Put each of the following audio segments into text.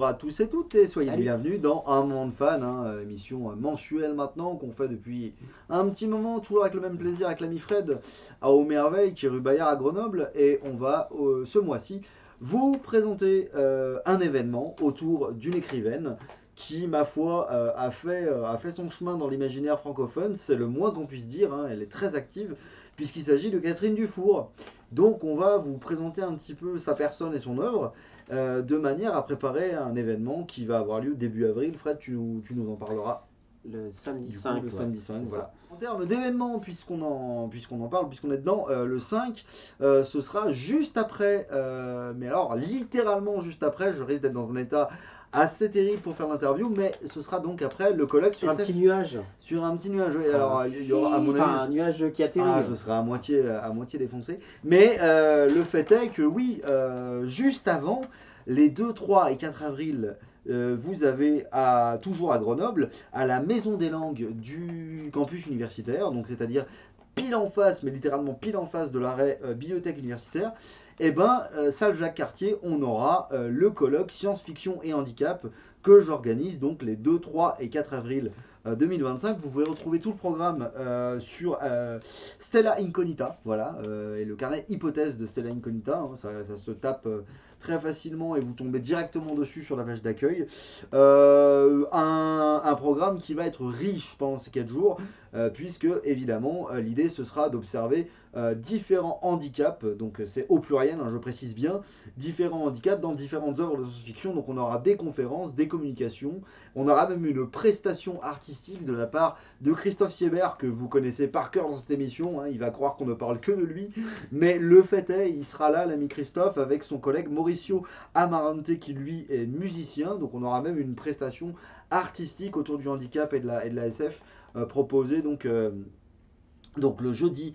à tous et toutes et soyez Salut. bienvenus dans Un Monde Fan, émission mensuelle maintenant qu'on fait depuis un petit moment, toujours avec le même plaisir avec l'ami Fred à Aumerveille qui est rue Bayard à Grenoble et on va ce mois-ci vous présenter un événement autour d'une écrivaine qui, ma foi, a fait son chemin dans l'imaginaire francophone, c'est le moins qu'on puisse dire, elle est très active puisqu'il s'agit de Catherine Dufour. Donc on va vous présenter un petit peu sa personne et son œuvre de manière à préparer un événement qui va avoir lieu début avril. Fred, tu nous en parleras Le samedi du 5, coup le samedi 5. c'est Voilà. ça. En termes d'événements, puisqu'on en parle, puisqu'on est dedans, le 5, ce sera juste après, mais alors littéralement juste après, je risque d'être dans un état assez terrible pour faire l'interview, mais ce sera donc après le colloque Sur un SF. petit nuage. Sur un petit nuage, oui. Alors il y aura à mon Enfin, un avis. nuage qui atterrit. Je serai à moitié défoncé. Mais le fait est que oui, juste avant, les 2, 3 et 4 avril, vous avez toujours à Grenoble, à la Maison des Langues du campus universitaire, donc c'est-à-dire pile en face, mais littéralement pile en face de l'arrêt bibliothèque universitaire, et ben, salle Jacques Cartier, on aura le colloque science-fiction et handicap que j'organise donc les 2, 3 et 4 avril 2025. Vous pouvez retrouver tout le programme sur Stella Incognita, voilà, et le carnet hypothèse de Stella Incognita, ça se tape très facilement et vous tombez directement dessus sur la page d'accueil. Un programme qui va être riche pendant ces 4 jours, puisque évidemment l'idée ce sera d'observer différents handicaps, donc c'est au pluriel, je précise bien, différents handicaps dans différentes œuvres de science-fiction. Donc on aura des conférences, des communications, on aura même une prestation artistique de la part de Christophe Siebert, que vous connaissez par cœur dans cette émission, il va croire qu'on ne parle que de lui, mais le fait est, il sera là, l'ami Christophe, avec son collègue Mauricio Amarante, qui lui est musicien. Donc on aura même une prestation artistique autour du handicap et de la SF proposée donc le jeudi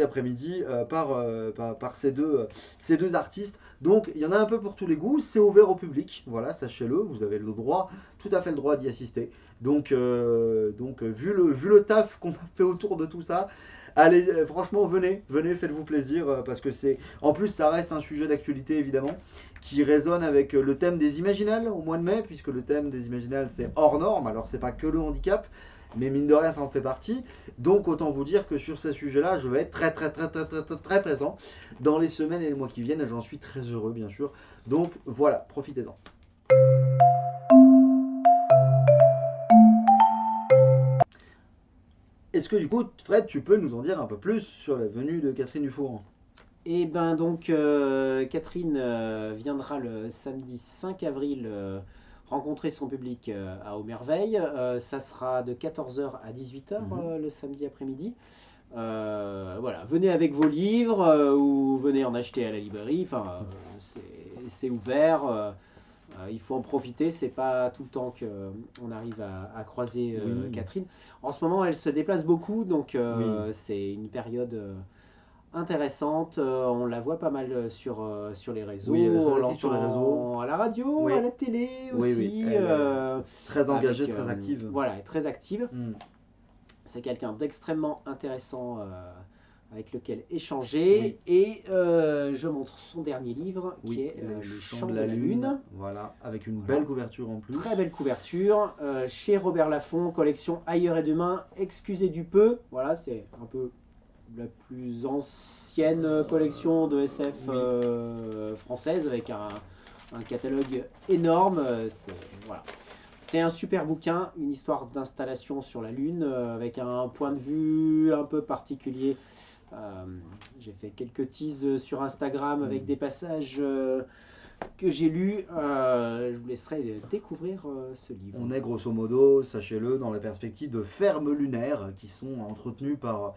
après-midi par ces deux artistes. Donc il y en a un peu pour tous les goûts, c'est ouvert au public, voilà, sachez-le, vous avez tout à fait le droit d'y assister. Donc vu le taf qu'on a fait autour de tout ça, allez, franchement, venez, faites-vous plaisir, parce que en plus, ça reste un sujet d'actualité, évidemment, qui résonne avec le thème des Imaginales au mois de mai, puisque le thème des Imaginales, c'est hors norme, alors c'est pas que le handicap, mais mine de rien, ça en fait partie. Donc, autant vous dire que sur ces sujets-là, je vais être très présent dans les semaines et les mois qui viennent, et j'en suis très heureux, bien sûr. Donc, voilà, profitez-en. Est-ce que du coup, Fred, tu peux nous en dire un peu plus sur la venue de Catherine Dufour? Et ben donc, Catherine viendra le samedi 5 avril rencontrer son public à Aumerveille. Ça sera de 14h à 18h le samedi après-midi. Voilà, venez avec vos livres ou venez en acheter à la librairie. Enfin, c'est ouvert. Il faut en profiter. C'est pas tout le temps qu'on arrive à croiser Oui. Catherine. En ce moment, elle se déplace beaucoup, donc Oui. c'est une période intéressante. On la voit pas mal sur les réseaux. Oui, elle est très On active sur les réseaux. l'entend à la radio, Oui. à la télé Oui, oui, aussi. elle est très engagée, avec, très active. Voilà, elle est très active. Mm. C'est quelqu'un d'extrêmement intéressant avec lequel échanger. Oui. Et je montre son dernier livre qui est Les Les Chants de la Lune. Voilà, avec une belle couverture en plus. Très belle couverture. Chez Robert Laffont, collection Ailleurs et Demain. Excusez du peu. Voilà, c'est un peu la plus ancienne collection de SF française avec un catalogue énorme. Voilà. C'est un super bouquin, une histoire d'installation sur la Lune avec un point de vue un peu particulier. J'ai fait quelques teases sur Instagram avec des passages que j'ai lus. Je vous laisserai découvrir ce livre. On est grosso modo, sachez-le, dans la perspective de fermes lunaires qui sont entretenues par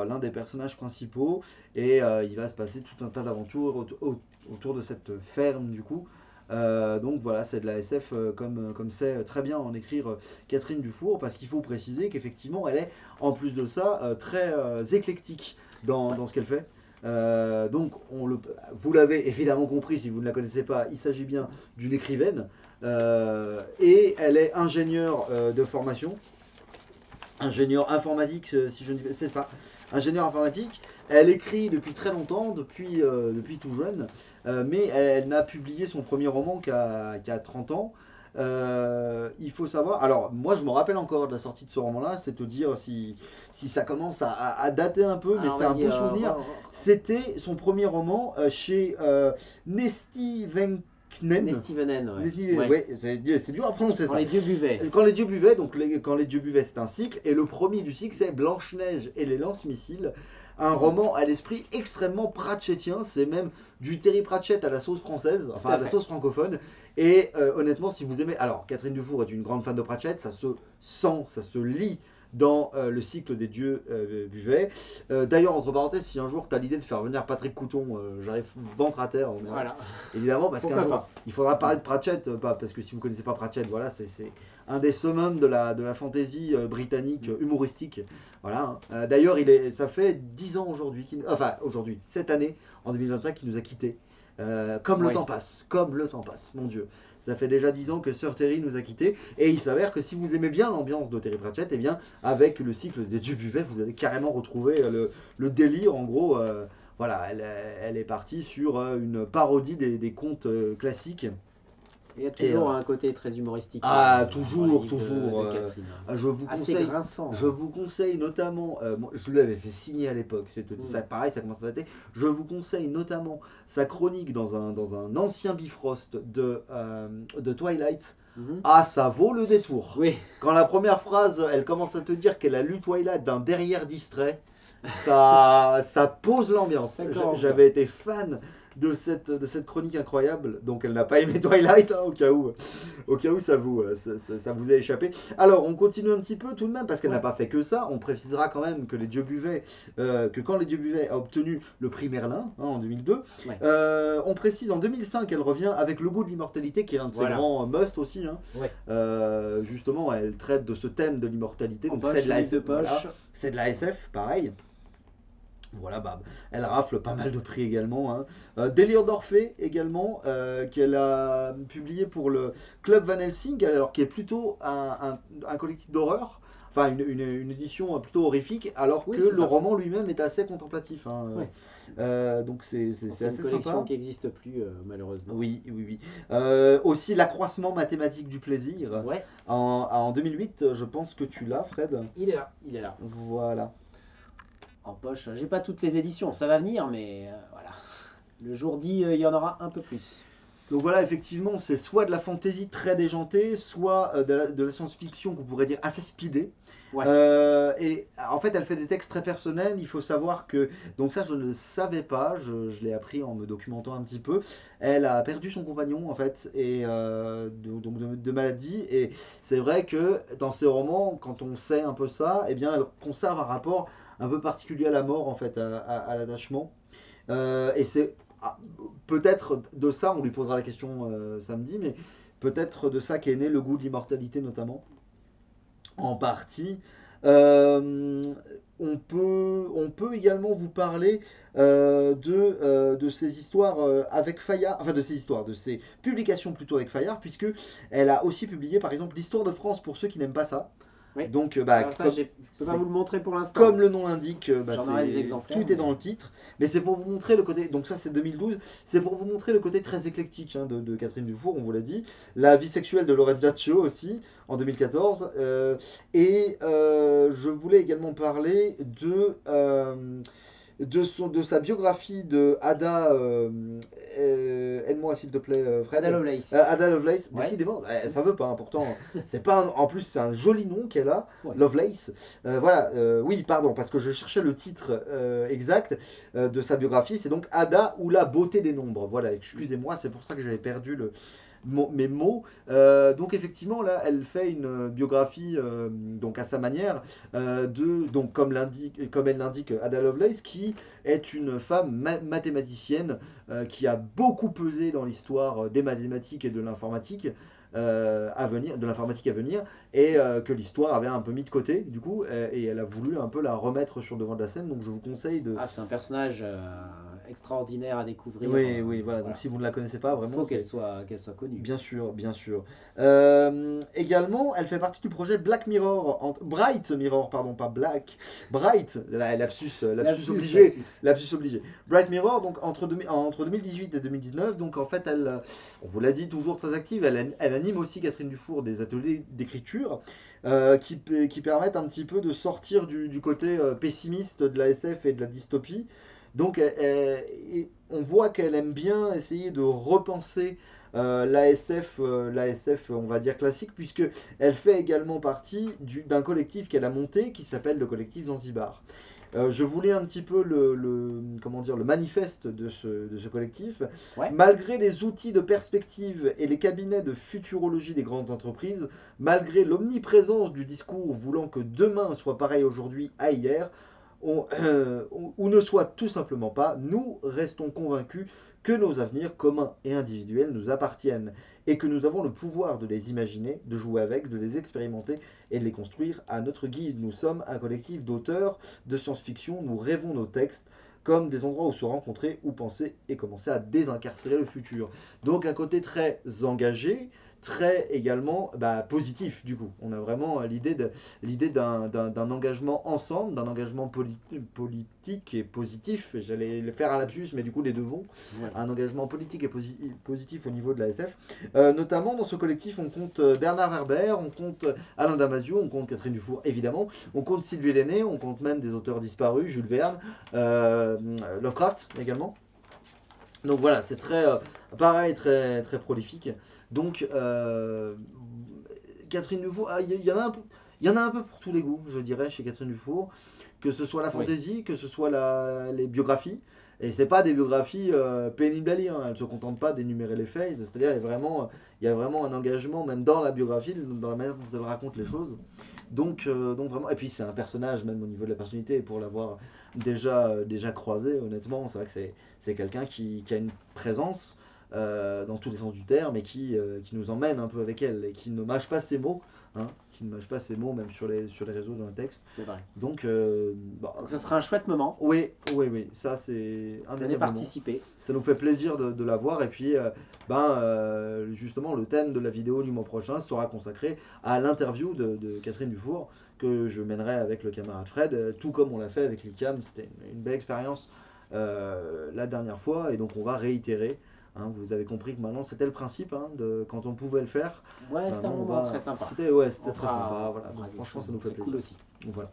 l'un des personnages principaux, et il va se passer tout un tas d'aventures autour de cette ferme du coup. Donc voilà, c'est de la SF comme sait très bien en écrire Catherine Dufour, parce qu'il faut préciser qu'effectivement elle est en plus de ça très éclectique dans ce qu'elle fait. Donc vous l'avez évidemment compris si vous ne la connaissez pas, il s'agit bien d'une écrivaine et elle est ingénieure de formation. ingénieur informatique, si je ne dis pas, c'est ça, ingénieur informatique. Elle écrit depuis très longtemps, depuis tout jeune, mais elle n'a publié son premier roman qu'à 30 ans. Il faut savoir, alors moi je me rappelle encore de la sortie de ce roman-là, c'est te dire si ça commence à dater un peu, mais Alors c'est un vas-y, beau souvenir. C'était son premier roman chez Nesty Venknen. Nestivenen, ouais. Ouais, c'est dur à prononcer Quand ça. les dieux buvaient. Quand les dieux buvaient, donc quand les dieux buvaient, c'est un cycle, et le premier du cycle, c'est Blanche-Neige et les lance-missiles, un roman à l'esprit extrêmement pratchettien, c'est même du Terry Pratchett à la sauce française, enfin à la sauce francophone, et honnêtement, si vous aimez, alors Catherine Dufour est une grande fan de Pratchett, ça se sent, ça se lit dans le cycle des dieux buvets. D'ailleurs, entre parenthèses, si un jour tu as l'idée de faire venir Patrick Couton, j'arrive ventre à terre, Voilà. évidemment, parce qu'un Pourquoi jour, pas. il faudra parler de Pratchett, parce que si vous ne connaissez pas Pratchett, voilà, c'est un des summums de la fantasy britannique humoristique. Voilà. D'ailleurs, ça fait 10 ans aujourd'hui, aujourd'hui, cette année, en 2025, qu'il nous a quittés. Comme le temps passe, mon Dieu. Ça fait déjà 10 ans que Sir Terry nous a quittés, et il s'avère que si vous aimez bien l'ambiance de Terry Pratchett, eh bien, avec le cycle des dieux buvets, vous allez carrément retrouver le délire, en gros. Voilà, elle est partie sur une parodie des contes classiques. Il y a toujours un côté très humoristique. Toujours. De Catherine. Assez grinçant. Je vous conseille notamment, je l'avais fait signer à l'époque, ça, pareil, ça commence à dater. Je vous conseille notamment sa chronique dans un ancien Bifrost de Twilight. Ah, ça vaut le détour. Oui. Quand la première phrase, elle commence à te dire qu'elle a lu Twilight d'un derrière distrait, ça pose l'ambiance. J'avais été fan de cette chronique incroyable, donc elle n'a pas aimé Twilight, au cas où ça vous a échappé. Alors on continue un petit peu tout de même, parce qu'elle n'a pas fait que ça. On précisera quand même que quand les dieux buvaient a obtenu le prix Merlin en 2002. On précise en 2005 elle revient avec Le goût de l'immortalité, qui est un de ses grands must aussi. Justement, elle traite de ce thème de l'immortalité, donc c'est de la SF, c'est de la SF, pareil. Voilà, elle rafle pas mal de prix également. Délire d'Orphée également, qu'elle a publié pour le Club Van Helsing, alors qui est plutôt un collectif d'horreur, enfin une édition plutôt horrifique, alors que le roman lui-même est assez contemplatif. Donc c'est assez sympa. C'est une collection qui n'existe plus malheureusement. Oui. Aussi l'accroissement mathématique du plaisir. En 2008, je pense que tu l'as, Fred. Il est là. Voilà. En poche, j'ai pas toutes les éditions, ça va venir, mais voilà. Le jour dit, il y en aura un peu plus. Donc voilà, effectivement, c'est soit de la fantasy très déjantée, soit de la science-fiction qu'on pourrait dire assez speedée. Et en fait, elle fait des textes très personnels. Il faut savoir que, donc ça je ne le savais pas, je l'ai appris en me documentant un petit peu. Elle a perdu son compagnon en fait, et de maladie. Et c'est vrai que dans ses romans, quand on sait un peu ça, eh bien, elle conserve un rapport un peu particulier à la mort en fait, à l'attachement. Et c'est peut-être de ça, on lui posera la question samedi, mais peut-être de ça qu'est né le goût de l'immortalité notamment, en partie. On peut également vous parler de ces histoires avec Fayard, enfin de ces publications plutôt avec Fayard, puisque elle a aussi publié par exemple l'Histoire de France pour ceux qui n'aiment pas ça. Donc, alors ça, je peux pas vous le montrer pour l'instant. Comme le nom l'indique, j'en aurai des exemplaires. Tout est dans le titre, mais c'est pour vous montrer le côté. Donc ça, c'est 2012. C'est pour vous montrer le côté très éclectique de Catherine Dufour, on vous l'a dit. La vie sexuelle de Loretta Giaccio aussi en 2014. Je voulais également parler de sa biographie de Ada, aide-moi s'il te plaît, Fred. Ada Lovelace. Ada Lovelace, décidément, ça veut pas, pourtant, c'est pas en plus c'est un joli nom qu'elle a, Lovelace. Oui, pardon, parce que je cherchais le titre exact de sa biographie, c'est donc Ada ou la beauté des nombres. Voilà, excusez-moi, c'est pour ça que j'avais perdu mes mots. Donc effectivement là elle fait une biographie donc à sa manière donc comme elle l'indique Ada Lovelace, qui est une femme mathématicienne qui a beaucoup pesé dans l'histoire des mathématiques et de l'informatique à venir, et que l'histoire avait un peu mis de côté du coup, et elle a voulu un peu la remettre sur le devant de la scène. Donc je vous conseille de... c'est un personnage extraordinaire à découvrir. Oui, oui, voilà. Voilà. Donc si vous ne la connaissez pas, Il vraiment, faut c'est qu'elle soit connue. bien sûr, bien sûr. Également, elle fait partie du projet Black Mirror, Bright Mirror, pardon, pas Black, Bright, lapsus obligé, Lapsus. lapsus obligé. Bright Mirror, donc entre 2018 et 2019, donc en fait, on vous l'a dit, toujours très active, elle anime aussi, Catherine Dufour, des ateliers d'écriture qui permettent un petit peu de sortir du côté pessimiste de la SF et de la dystopie. Donc, et on voit qu'elle aime bien essayer de repenser l'ASF, on va dire classique, puisque elle fait également partie d'un collectif qu'elle a monté qui s'appelle le collectif Zanzibar. Je voulais un petit peu comment dire, le manifeste de ce collectif. Ouais. Malgré les outils de perspective et les cabinets de futurologie des grandes entreprises, malgré l'omniprésence du discours voulant que demain soit pareil aujourd'hui à hier, ou ne soit tout simplement pas, nous restons convaincus que nos avenirs communs et individuels nous appartiennent et que nous avons le pouvoir de les imaginer, de jouer avec, de les expérimenter et de les construire à notre guise. Nous sommes un collectif d'auteurs de science-fiction, nous rêvons nos textes comme des endroits où se rencontrer, où penser et commencer à désincarcérer le futur. Donc un côté très engagé, très également positif du coup. On a vraiment l'idée d'un engagement ensemble, d'un engagement politique et positif. J'allais le faire à lapsus, mais du coup les deux vont. Ouais. Un engagement politique et positif au niveau de la SF. Notamment dans ce collectif, on compte Bernard Werber, on compte Alain Damasio, on compte Catherine Dufour évidemment, on compte Sylvie Lenné, on compte même des auteurs disparus, Jules Verne, Lovecraft également. Donc voilà, c'est très pareil, très très prolifique. Donc Catherine Dufour, il y en a un peu, il y en a un peu pour tous les goûts, je dirais, chez Catherine Dufour, que ce soit la fantasy, que ce soit les biographies. Et c'est pas des biographies pénibles à lire, hein. Elle se contente pas d'énumérer les faits, c'est-à-dire il y a vraiment un engagement même dans la biographie, dans la manière dont elle raconte les choses. Donc vraiment, et puis c'est un personnage même au niveau de la personnalité, pour l'avoir déjà croisé, honnêtement, c'est vrai que c'est quelqu'un qui a une présence dans tous les sens du terme et qui nous emmène un peu avec elle et qui ne mâche pas ses mots, hein, qui ne mâche pas ses mots même sur les réseaux dans le texte. C'est vrai. Donc, Donc ça sera un chouette moment. oui, ça c'est un Venez participer. Ça nous fait plaisir de la voir et puis justement le thème de la vidéo du mois prochain sera consacré à l'interview de Catherine Dufour que je mènerai avec le camarade Fred, tout comme on l'a fait avec l'ICAM. C'était une belle expérience la dernière fois et donc on va réitérer. Hein, vous avez compris que maintenant c'était le principe, hein, quand on pouvait le faire. Ouais, c'était un moment très sympa. C'était très sympa. Voilà. Donc, franchement, ça nous fait plaisir. Cool aussi. Donc, voilà.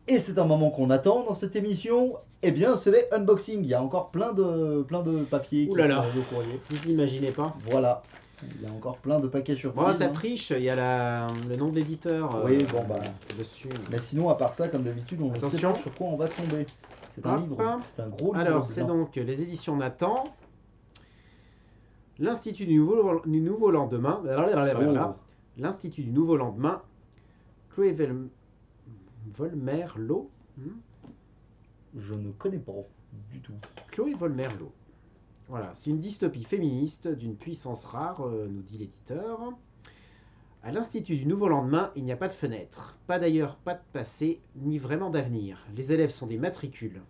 Et c'est un moment qu'on attend dans cette émission. Eh bien, c'est les unboxings. Il y a encore plein de papiers Ouh là qui là. sont arrivés au courrier. Vous imaginez pas. Voilà. Il y a encore plein de paquets surprises. Bon, ça hein. triche, il y a le nom de l'éditeur Oui, dessus. Mais sinon, à part ça, comme d'habitude, on ne sait Attention. pas sur quoi on va tomber. C'est un Hop. livre. C'est un gros livre. Alors, c'est blanc. donc les éditions Nathan, l'Institut du Nouveau Lendemain, Oh. l'Institut du Nouveau Lendemain, Chloé Volmerlo. Je ne connais pas du tout. Chloé Volmerlo. Voilà, c'est une dystopie féministe d'une puissance rare, nous dit l'éditeur. À l'Institut du Nouveau Lendemain, il n'y a pas de fenêtre. Pas d'ailleurs, pas de passé, ni vraiment d'avenir. Les élèves sont des matricules.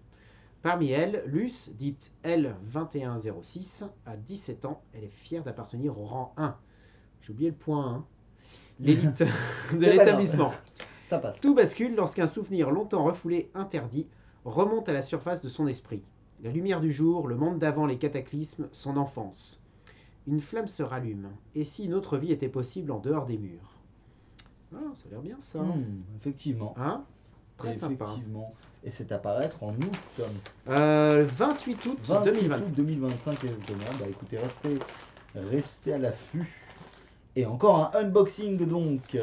Parmi elles, Luce, dite L2106, a 17 ans. Elle est fière d'appartenir au rang 1. J'ai oublié le point 1. L'élite de l'établissement. Ça passe. Tout bascule lorsqu'un souvenir longtemps refoulé, interdit, remonte à la surface de son esprit. La lumière du jour, le monde d'avant les cataclysmes, son enfance. Une flamme se rallume. Et si une autre vie était possible en dehors des murs? Ah, ça a l'air bien ça. Effectivement. Hein? Très sympa. Effectivement. Et c'est à paraître en août, Tom. 28 août 2025. 2025 exactement. Bah écoutez, restez à l'affût. Et encore un unboxing donc.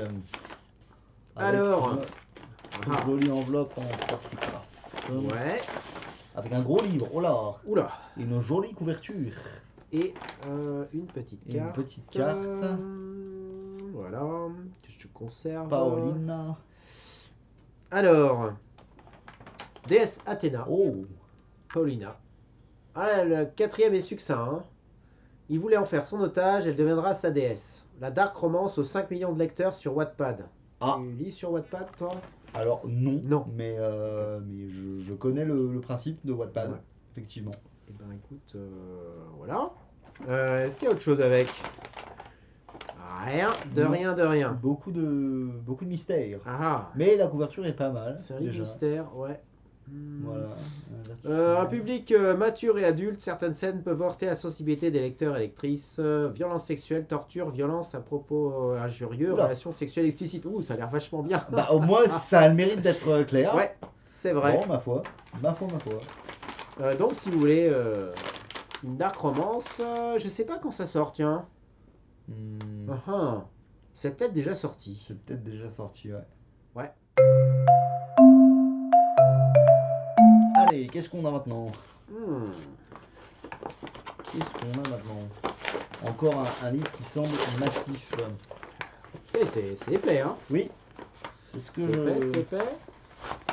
Avec Alors. une jolie enveloppe en trois petits cartes. Ouais. Avec un gros livre, oh là. Oula. Une jolie couverture. Et une petite Et carte. une petite carte. Voilà. Que je conserve. Paolina. Alors. déesse Athéna. Oh. Paulina. Ah, le quatrième est succinct. Hein. Il voulait en faire son otage, elle deviendra sa déesse. La dark romance aux 5 millions de lecteurs sur Wattpad. Ah. Tu lis sur Wattpad, toi? Alors non, Non. mais je connais le principe de Wattpad, Ouais. effectivement. Eh ben écoute, voilà. Est-ce qu'il y a autre chose avec? Rien, Non. rien, de rien. Beaucoup de mystères. Ah, Mais la couverture est pas mal, c'est un livre déjà. mystère, ouais. Voilà. Un public mature et adulte, certaines scènes peuvent heurter la sensibilité des lecteurs et lectrices. Violence sexuelle, torture, violence à propos injurieux, Oula. relations sexuelles explicites. Ouh, ça a l'air vachement bien. Bah au moins ça a le mérite d'être clair. Ouais, c'est vrai. Bon, ma foi. Donc, si vous voulez une dark romance, je sais pas quand ça sort, tiens. Hmm, Ah, ah. C'est peut-être déjà sorti. C'est peut-être déjà sorti, ouais. Ouais. Allez, qu'est-ce qu'on a maintenant? Hmm. Qu'est-ce qu'on a maintenant? Encore un livre qui semble massif. Eh, c'est épais, hein. Oui. C'est ce que C'est épais, c'est je, épais.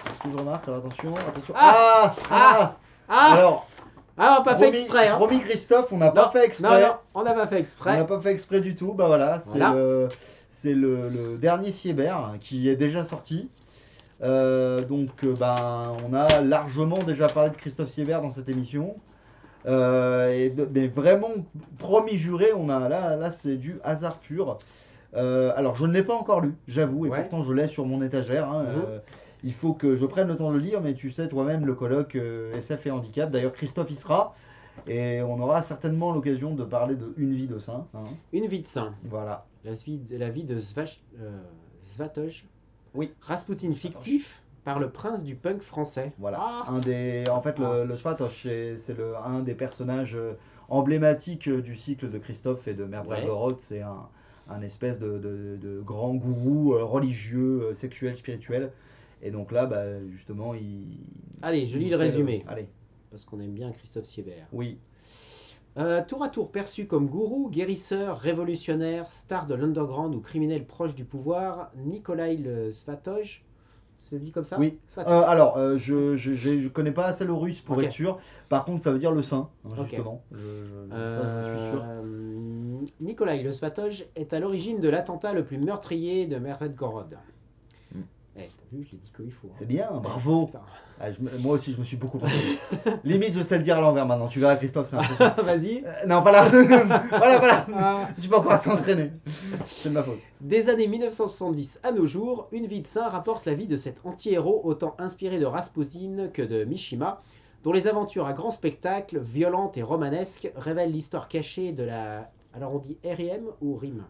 c'est ce que je remarque. Alors attention. Ah Ah Alors, Ah, on n'a pas fait exprès, hein. promis Christophe, on n'a pas fait exprès. Non, on n'a pas fait On exprès. n'a pas fait exprès du tout. Bah voilà, Voilà. c'est le dernier Siebert qui est déjà sorti. Ben, on a largement déjà parlé de Christophe Siebert dans cette émission. Mais vraiment, promis juré, on a là c'est du hasard pur. Alors je ne l'ai pas encore lu, j'avoue, et Ouais. pourtant je l'ai sur mon étagère. Hein. Il faut que je prenne le temps de le lire, mais tu sais toi-même le colloque SF et handicap. D'ailleurs Christophe y sera, et on aura certainement l'occasion de parler de Une vie de saint. Hein. Une vie de saint. Voilà. La vie de Svatoj. Oui. Rasputin fictif par le prince du punk français. Voilà. Ah. En fait, Ah. le Svatosh, c'est un des personnages emblématiques du cycle de Christophe et de Merdra Ouais. Gorod. C'est un espèce de grand gourou religieux, sexuel, spirituel. Et donc là, bah, justement, Allez, je lis il le fait résumé. Allez, Parce qu'on aime bien Christophe Siebert. oui. Tour à tour perçu comme gourou, guérisseur, révolutionnaire, star de l'underground ou criminel proche du pouvoir, Nikolai le Svatoj, c'est dit comme ça? Oui. Svatoj. Alors, je connais pas assez le russe pour Ok. être sûr. Par contre, ça veut dire le saint, hein, Ok. justement. Ça, je suis sûr. Nikolai le Svatoj est à l'origine de l'attentat le plus meurtrier de Merdra-Gorod. Mm. Eh, t'as vu, je l'ai dit comme il faut. Hein. C'est bien, bravo. Putain. Ah, moi aussi, je me suis beaucoup trompé. Limite, je sais le dire à l'envers maintenant. Tu verras, Christophe, c'est impressionnant. Vas-y. Non, pas là. voilà. Je suis pas encore à s'entraîner. C'est de ma faute. Des années 1970 à nos jours, Une vie de saint rapporte la vie de cet anti-héros autant inspiré de Rasputin que de Mishima, dont les aventures à grand spectacle, violentes et romanesques, révèlent l'histoire cachée de la... Alors on dit RIM ou RIM?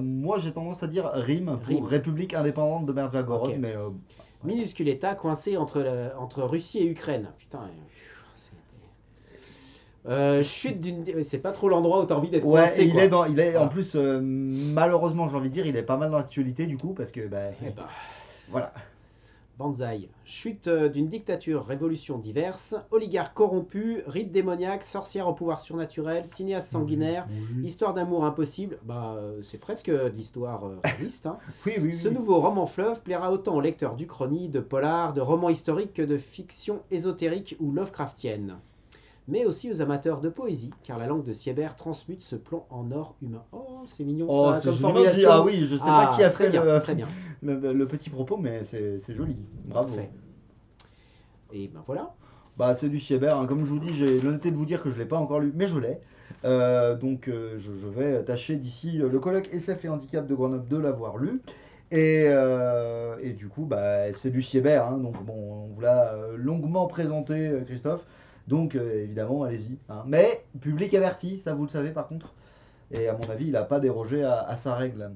Moi, j'ai tendance à dire RIM pour RIM. République indépendante de Merdja-Gorod, Ok. mais Minuscule État coincé entre Russie et Ukraine. Putain, chute d'une... C'est pas trop l'endroit où t'as envie d'être ouais, coincé, et quoi. il est en Voilà. plus, malheureusement, j'ai envie de dire, il est pas mal dans l'actualité du coup, parce que Eh ben, voilà. Banzai. Chute d'une dictature, révolutions diverses, oligarques corrompus, rites démoniaques, sorcières au pouvoir surnaturel, cinéastes sanguinaires, histoire d'amour impossible. C'est presque de l'histoire réaliste. Hein. Oui. Ce nouveau roman fleuve plaira autant aux lecteurs d'Uchronie, de polar, de romans historiques que de fiction ésotérique ou Lovecraftienne. Mais aussi aux amateurs de poésie, car la langue de Siebert transmute ce plomb en or humain. Oh, c'est mignon Oh, ça, c'est comme joliment dit. formulation. Ah oui, je sais pas qui a très fait bien, très bien. le petit propos, mais c'est joli. Bravo. Parfait. Et ben voilà. Bah, c'est du Siebert, hein. Comme je vous dis, j'ai l'honnêteté de vous dire que je l'ai pas encore lu, mais je l'ai. Je vais tâcher d'ici le colloque SF et handicap de Grenoble de l'avoir lu. Et du coup, bah, c'est du Siebert, hein. Donc bon, on vous l'a longuement présenté, Christophe. Donc évidemment, allez-y. Hein. Mais public averti, ça vous le savez par contre. Et à mon avis, il n'a pas dérogé à sa règle.